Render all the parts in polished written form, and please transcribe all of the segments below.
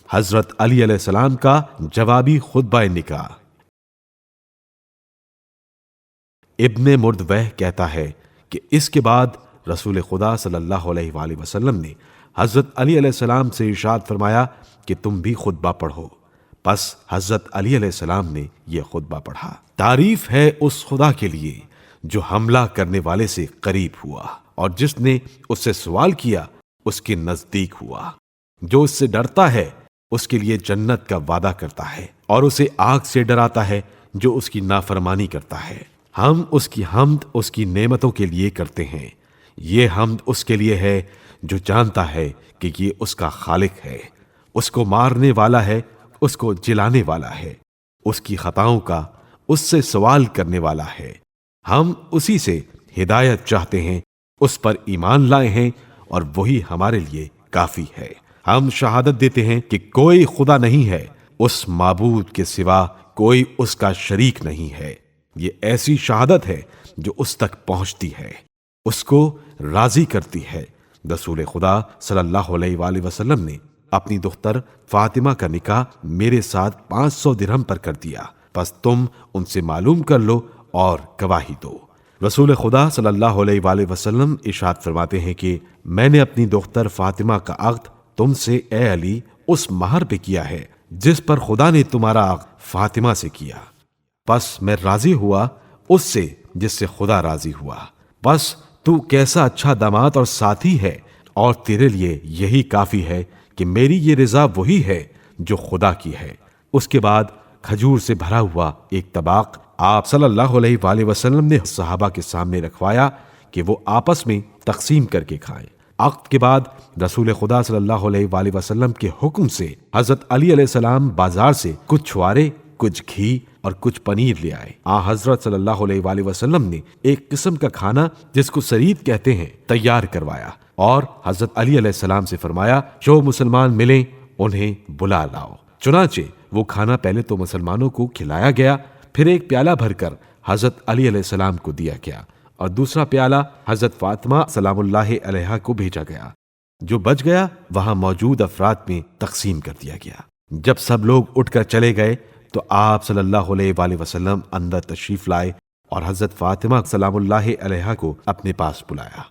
حضرت علی علیہ السلام کا جوابی خطبہ نکاح۔ ابن مردویہ کہتا ہے کہ اس کے بعد رسول خدا صلی اللہ علیہ وآلہ وسلم نے حضرت علی علیہ السلام سے ارشاد فرمایا کہ تم بھی خطبہ پڑھو۔ پس حضرت علی علیہ السلام نے یہ خطبہ پڑھا۔ تعریف ہے اس خدا کے لیے جو حملہ کرنے والے سے قریب ہوا اور جس نے اس سے سوال کیا اس کے نزدیک ہوا۔ جو اس سے ڈرتا ہے اس کے لیے جنت کا وعدہ کرتا ہے اور اسے آگ سے ڈراتا ہے جو اس کی نافرمانی کرتا ہے۔ ہم اس کی حمد اس کی نعمتوں کے لیے کرتے ہیں۔ یہ حمد اس کے لیے ہے جو جانتا ہے کہ یہ اس کا خالق ہے، اس کو مارنے والا ہے، اس کو جلانے والا ہے، اس کی خطاؤں کا اس سے سوال کرنے والا ہے۔ ہم اسی سے ہدایت چاہتے ہیں، اس پر ایمان لائے ہیں اور وہی ہمارے لیے کافی ہے۔ ہم شہادت دیتے ہیں کہ کوئی خدا نہیں ہے، اس معبود کے سوا کوئی اس کا شریک نہیں ہے۔ یہ ایسی شہادت ہے جو اس تک پہنچتی ہے، اس کو راضی کرتی ہے۔ رسول خدا صلی اللہ علیہ وآلہ وسلم نے اپنی دختر فاطمہ کا نکاح میرے ساتھ 500 درہم پر کر دیا، پس تم ان سے معلوم کر لو اور گواہی دو۔ رسول خدا صلی اللہ علیہ وآلہ وسلم ارشاد فرماتے ہیں کہ میں نے اپنی دختر فاطمہ کا عقد تم سے اے علی اس مہر پہ کیا ہے جس پر خدا نے تمہارا عقد فاطمہ سے کیا، پس میں راضی ہوا اس سے جس سے خدا راضی ہوا۔ بس تو کیسا اچھا داماد اور ساتھی ہے، اور تیرے لیے یہی کافی ہے کہ میری یہ رضا وہی ہے جو خدا کی ہے۔ اس کے بعد کھجور سے بھرا ہوا ایک طباق آپ صلی اللہ علیہ وآلہ وسلم نے صحابہ کے سامنے رکھوایا کہ وہ آپس میں تقسیم کر کے کھائیں۔ عقد کے بعد رسول خدا صلی اللہ علیہ وآلہ وسلم کے حکم سے حضرت علی علیہ السلام بازار سے کچھ چھوارے، کچھ گھی اور کچھ پنیر لے آئے۔ حضرت صلی اللہ علیہ وآلہ وسلم نے ایک قسم کا کھانا جس کو سرید کہتے ہیں تیار کروایا اور حضرت علی علیہ السلام سے فرمایا جو مسلمان ملیں انہیں بلا لاؤ۔ چنانچہ وہ کھانا پہلے تو مسلمانوں کو کھلایا گیا، پھر ایک پیالہ بھر کر حضرت علی علیہ السلام کو دیا گیا اور دوسرا پیالہ حضرت فاطمہ سلام اللہ علیہا کو بھیجا گیا۔ جو بچ گیا وہاں موجود افراد میں تقسیم کر دیا گیا۔ جب سب لوگ اٹھ کر چلے گئے تو آپ صلی اللہ علیہ وآلہ وسلم اندر تشریف لائے اور حضرت فاطمہ سلام اللہ علیہا کو اپنے پاس بلایا۔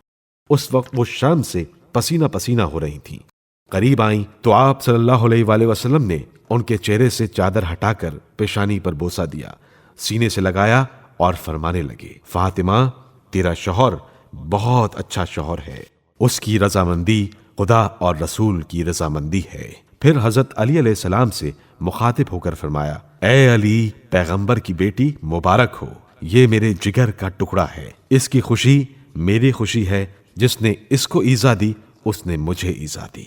اس وقت وہ شرم سے پسینہ پسینہ ہو رہی تھیں۔ قریب آئیں تو آپ صلی اللہ علیہ وآلہ وسلم نے ان کے چہرے سے چادر ہٹا کر پیشانی پر بوسہ دیا، سینے سے لگایا اور فرمانے لگے فاطمہ تیرا شوہر بہت اچھا شوہر ہے، اس کی رضامندی خدا اور رسول کی رضامندی ہے۔ پھر حضرت علی علیہ السلام سے مخاطب ہو کر فرمایا اے علی پیغمبر کی بیٹی مبارک ہو، یہ میرے جگر کا ٹکڑا ہے، اس کی خوشی میری خوشی ہے، جس نے اس کو ایذا دی اس نے مجھے ایذا دی۔